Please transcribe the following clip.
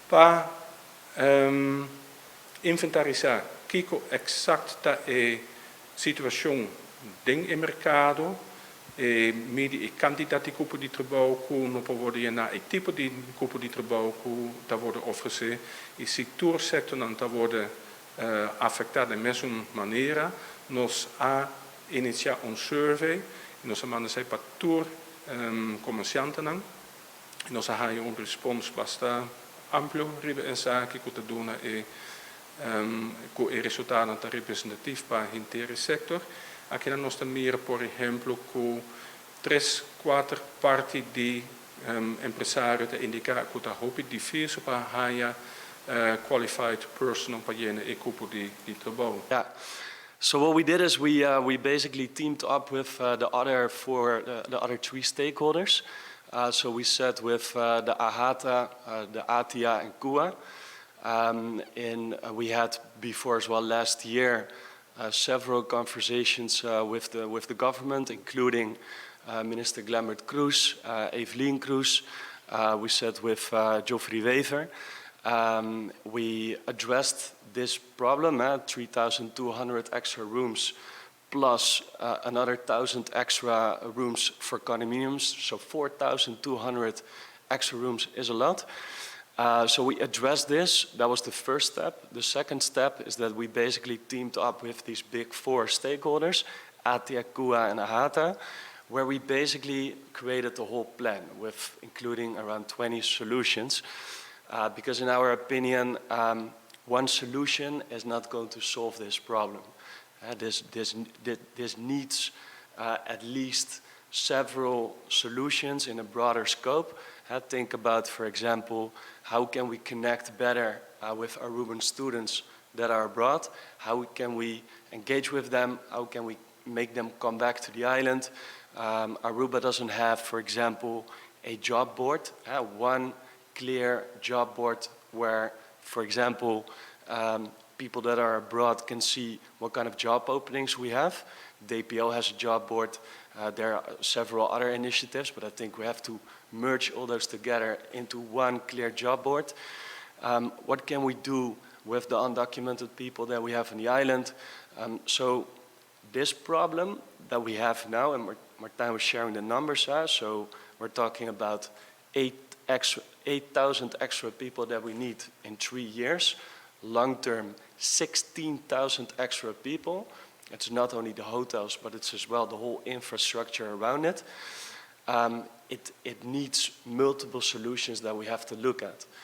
para inventarizar kiko exacta situacion ding in mercado, medi kandidaat die koepel die trabalho no povodia na tipo die koepel die trabalho daar worden ofgezet, i sector sector dan daar worden afectada de mesma maneira, nos a iniciar un survey, nos amanda sei para tour comercianten nan, nos ha un response basta amplo riba esaki que te dona com o resultado está representativo para o inteiro sector. Aqui nós temos, por exemplo, com 3-4 partes de empresários que indicam que está muito difícil para a qualified person para a equipe de trabalho. Yeah. So what we did is we basically teamed up with the other three stakeholders. So we sat with the AHATA, the ATIA, and KUA. We had before as well last year several conversations with the government, including Minister Glambert Kroes, Evelien Kroes. We sat with Geoffrey Wever. We addressed this problem, 3,200 extra rooms plus another 1,000 extra rooms for condominiums, so 4,200 extra rooms is a lot. So we addressed this. That was the first step. The second step is that we basically teamed up with these big four stakeholders, ATIA, KUA, and AHATA, where we basically created the whole plan with including around 20 solutions. Because in our opinion, one solution is not going to solve this problem. This needs at least several solutions in a broader scope. Think about, for example, how can we connect better with Aruban students that are abroad? How can we engage with them? How can we make them come back to the island? Aruba doesn't have, for example, a job board, one clear job board where, for example, people that are abroad can see what kind of job openings we have. DPO has a job board. There are several other initiatives, but I think we have to merge all those together into one clear job board. What can we do with the undocumented people that we have on the island? So this problem that we have now, and Martijn was sharing the numbers, so we're talking about 8,000 extra people that we need in 3 years. Long term, 16,000 extra people. It's not only the hotels, but it's as well the whole infrastructure around it. It needs multiple solutions that we have to look at.